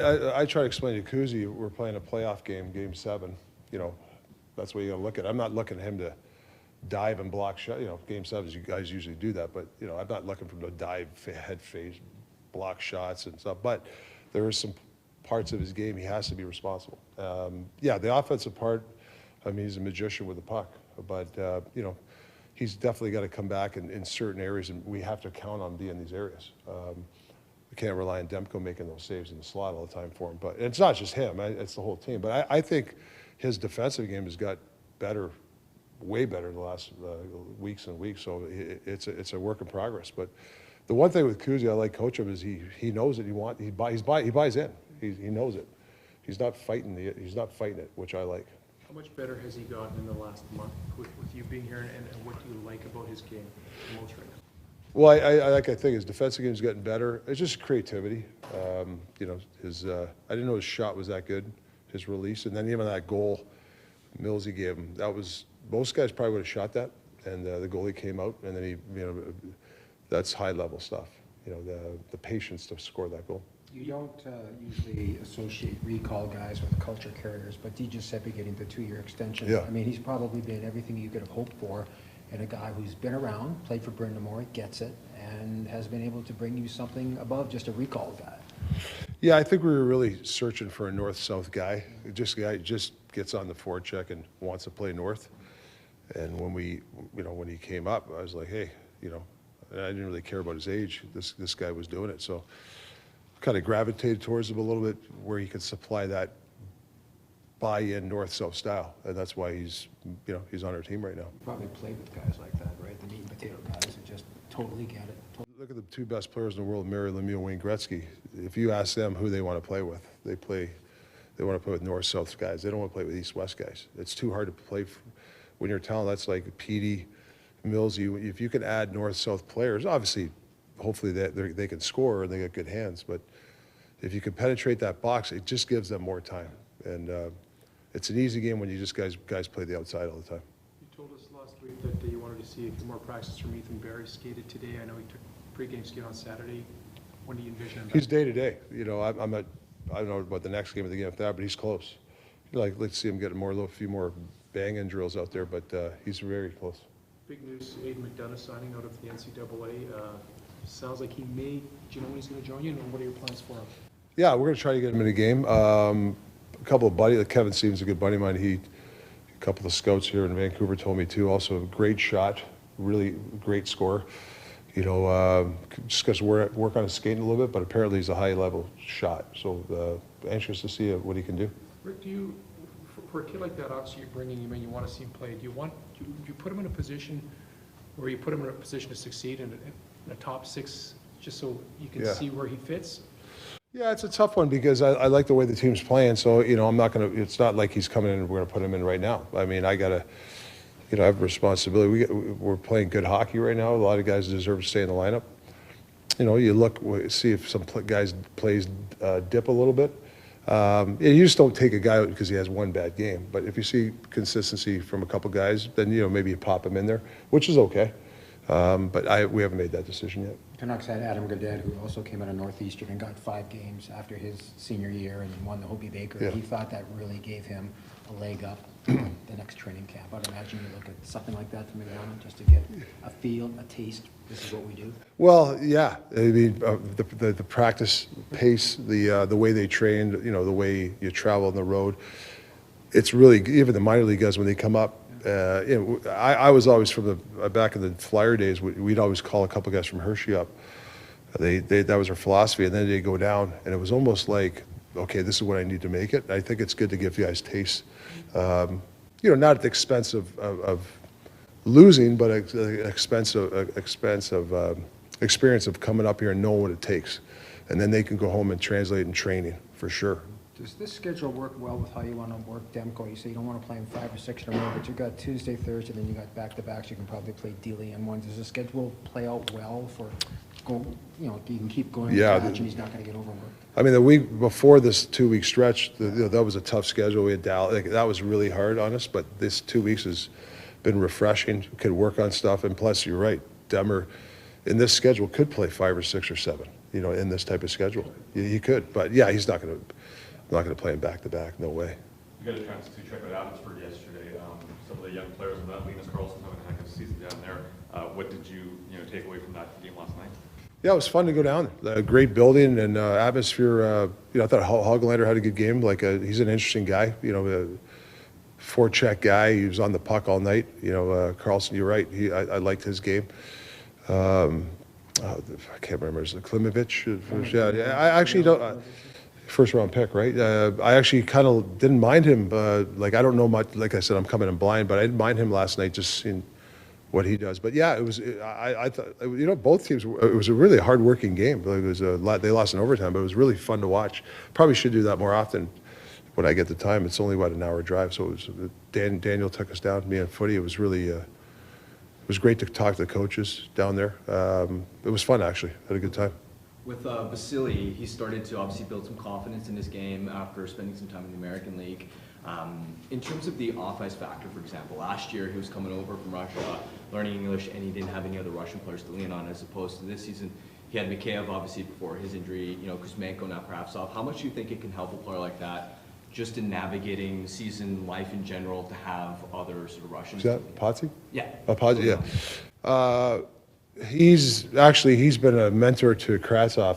I try to explain to Kuzi, we're playing a playoff game, Game 7. That's what you got to look at. I'm not looking at him to dive and block shot. Game 7s, you guys usually do that, but I'm not looking for him to dive, head phase, block shots and stuff. But there are some parts of his game he has to be responsible. The offensive part, he's a magician with the puck, but he's definitely got to come back in certain areas, and we have to count on being in these areas. We can't rely on Demko making those saves in the slot all the time for him. But it's not just him; it's the whole team. But I think his defensive game has got better, way better in the last weeks and weeks. So it's a work in progress. But the one thing with Kuzi I like coach him is he knows it. He buys in. He knows it. He's not fighting it, which I like. How much better has he gotten in the last month with you being here, and what do you like about his game the most right now? Well, I think his defensive game's getting better. It's just creativity. I didn't know his shot was that good, his release, and then even that goal Millsy gave him. Most guys probably would have shot that, and the goalie came out, and then that's high level stuff. The patience to score that goal. You don't usually associate recall guys with culture carriers, but DiGiuseppe getting the 2-year extension. Yeah. He's probably been everything you could have hoped for, and a guy who's been around, played for Brind'Amour, gets it, and has been able to bring you something above just a recall guy. Yeah, I think we were really searching for a north-south guy. Guy just gets on the forecheck and wants to play north. And when when he came up, I was like, hey, and I didn't really care about his age. This guy was doing it, so kind of gravitated towards him a little bit, where he could supply that buy-in north-south style, and that's why he's on our team right now. You probably played with guys like that, right? The meat and potato guys who just totally get it. Look at the two best players in the world, Mario Lemieux and Wayne Gretzky. If you ask them who they want to play with, they want to play with north-south guys. They don't want to play with east-west guys. It's too hard to play when you're talented. That's like Petey, Millsy. If you can add north-south players, obviously, hopefully they can score and they get good hands. But if you can penetrate that box, it just gives them more time. And it's an easy game when you just guys play the outside all the time. You told us last week that you wanted to see a few more practices from Ethan Barry. Skated today. I know he took pre-game skate on Saturday. When do you envision him back? He's day to day. I don't know about the next game of the game after that, but he's close. Like to see him get a few more bang-in drills out there, but he's very close. Big news: Aiden McDonough signing out of the NCAA. Sounds like he may. Do you know when he's going to join you, and what are your plans for him? Yeah, we're going to try to get him in a game. A couple of buddies, Kevin Stevens, a good buddy of mine. A couple of scouts here in Vancouver told me too. Also, a great shot, really great scorer. Just got to work on his skating a little bit, but apparently he's a high-level shot. So anxious to see what he can do. Rick, for a kid like that, obviously you're bringing him in, you want to see him play. Do you put him in a position where you put him in a position to succeed in a top 6, just so you can see where he fits? Yeah, it's a tough one because I like the way the team's playing. So I'm not gonna. It's not like he's coming in and we're gonna put him in right now. I gotta. I have a responsibility. We're playing good hockey right now. A lot of guys deserve to stay in the lineup. You look, see if some guys plays dip a little bit. You just don't take a guy out because he has one bad game. But if you see consistency from a couple guys, then maybe you pop him in there, which is okay. But we haven't made that decision yet. Canucks had Adam Gaudette, who also came out of Northeastern and got 5 games after his senior year and won the Hobie Baker. Yeah. He thought that really gave him a leg up the next training camp. I'd imagine you look at something like that from McDonough just to get a feel, a taste. This is what we do. Well, yeah. The practice pace, the way they trained, the way you travel on the road. It's really, even the minor league guys when they come up. I was always back in the Flyer days. We'd always call a couple guys from Hershey up. That was our philosophy, and then they go down, and it was almost like, okay, this is what I need to make it. I think it's good to give guys taste, not at the expense of losing, but at the expense of experience of coming up here and knowing what it takes, and then they can go home and translate in training for sure. Does this schedule work well with how you want to work Demko? You say you don't want to play him 5 or 6 in a row, but you've got Tuesday, Thursday, then you got back-to-backs. You can probably play Dealey and one. Does the schedule play out well for you can keep going and he's not going to get overworked? The week before this 2-week stretch, that was a tough schedule. We had Dallas. That was really hard on us, but this 2 weeks has been refreshing. We could work on stuff, and plus, you're right, Demmer in this schedule could play 5 or 6 or 7. in this type of schedule. He could, but yeah, he's not going to play him back-to-back. No way. You got a chance to check out Abbotsford yesterday. Some of the young players in that, Linus Karlsson having a heck of a season down there. What did you take away from that game last night? Yeah, it was fun to go down there. A great building and atmosphere. I thought Hoglander had a good game. He's an interesting guy. A forecheck guy. He was on the puck all night. Karlsson, you're right. I liked his game. I can't remember. Is it Klimovich? Yeah. I actually don't. First round pick, right? I actually kind of didn't mind him. I don't know much. Like I said, I'm coming in blind, but I didn't mind him last night. Just seeing what he does. But yeah, it was. I thought both teams. It was a really hard-working game. It was a lot. They lost in overtime, but it was really fun to watch. Probably should do that more often when I get the time. It's only an hour drive, so it was. Daniel took us down. Me and Footy. It was really. It was great to talk to the coaches down there. It was fun actually. Had a good time. With Vasily, he started to obviously build some confidence in his game after spending some time in the American League. In terms of the off-ice factor, for example, last year he was coming over from Russia, learning English, and he didn't have any other Russian players to lean on, as opposed to this season. He had Mikheyev, obviously, before his injury, Kuzmenko now perhaps off. How much do you think it can help a player like that, just in navigating season life in general, to have other sort of Russians? Is that Potsy? Yeah. Potsy, yeah. He's been a mentor to Kravtsov.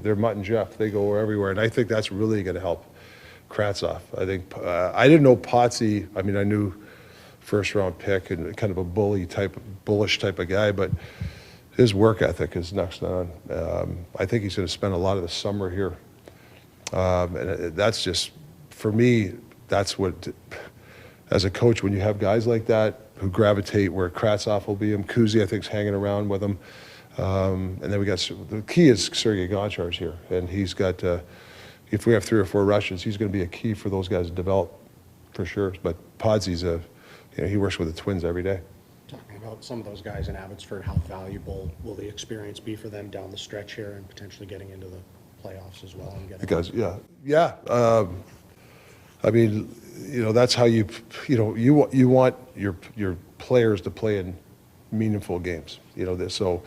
They're Mutt and Jeff. They go everywhere, and I think that's really going to help Kravtsov. I think I didn't know Potsy. I mean, I knew first round pick and kind of a bullish type of guy, but his work ethic is next on. I think he's going to spend a lot of the summer here, and that's just for me. That's what, as a coach, when you have guys like that who gravitate where Kravtsov will be him. Kuzi, I think, is hanging around with him. And then the key is Sergei Gonchar's here. And he's got, if we have 3 or 4 Russians, he's going to be a key for those guys to develop, for sure. But Podsy's he works with the Twins every day. Talking about some of those guys in Abbotsford, how valuable will the experience be for them down the stretch here and potentially getting into the playoffs as well? And getting because, yeah. I mean, that's how you want your players to play in meaningful games. So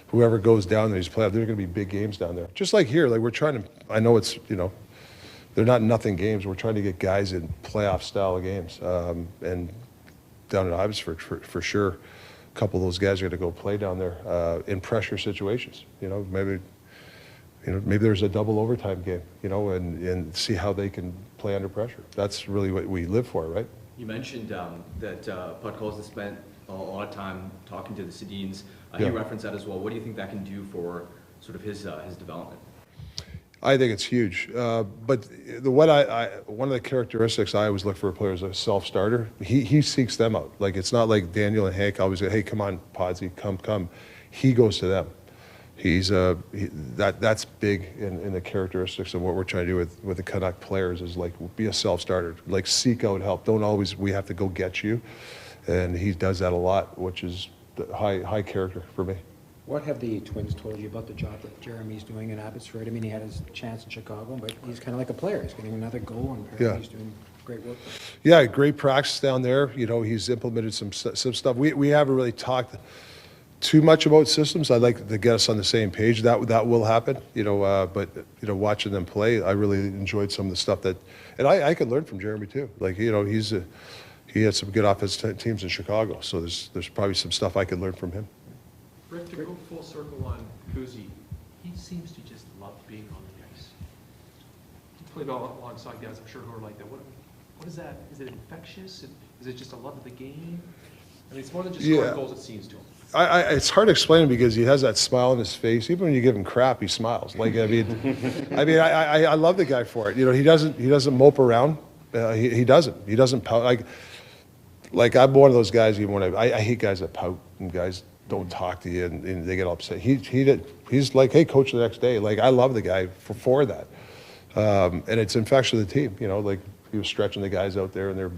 whoever goes down there, these playoffs, there are going to be big games down there. Just like here, we're trying to. I know it's they're not nothing games. We're trying to get guys in playoff style of games, and down at Abbotsford for sure. A couple of those guys are going to go play down there in pressure situations. Maybe there's a double overtime game, and see how they can play under pressure. That's really what we live for, right? You mentioned that Podkolzin spent a lot of time talking to the Sedins. Yeah. You referenced that as well. What do you think that can do for sort of his development? I think it's huge. But one of the characteristics I always look for a player is a self-starter. He seeks them out. It's not like Daniel and Hank always go, hey, come on, Podsy, come. He goes to them. That's big in the characteristics of what we're trying to do with the Canuck players is be a self-starter, seek out help. Don't always, we have to go get you. And he does that a lot, which is high character for me. What have the Twins told you about the job that Jeremy's doing in Abbotsford? I mean, he had his chance in Chicago, but he's kind of like a player. He's getting another goal, and apparently he's doing great work. Yeah, great practice down there. He's implemented some stuff. We haven't really talked too much about systems. I'd like to get us on the same page. That will happen, but watching them play, I really enjoyed some of the stuff and I could learn from Jeremy too. He had some good offensive teams in Chicago, so there's probably some stuff I could learn from him. Rick, to go full circle on Kuzi, he seems to just love being on the ice. He played alongside guys, I'm sure, who are like that. What is that? Is it infectious? Is it just a love of the game? I mean, it's more than just scoring goals, it seems to him. It's hard to explain him because he has that smile on his face. Even when you give him crap, he smiles. I love the guy for it. He doesn't mope around. He doesn't pout. I'm one of those guys. Even when I hate guys that pout and guys don't talk to you and they get upset. He's like, hey, coach, the next day. I love the guy for that. And it's infectious with the team. He was stretching the guys out there and they're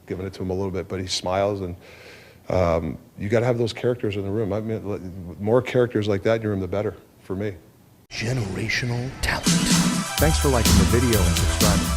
giving it to him a little bit, but he smiles and. You got to have those characters in the room. I mean, more characters like that in your room, the better for me. Generational talent. Thanks for liking the video and subscribing.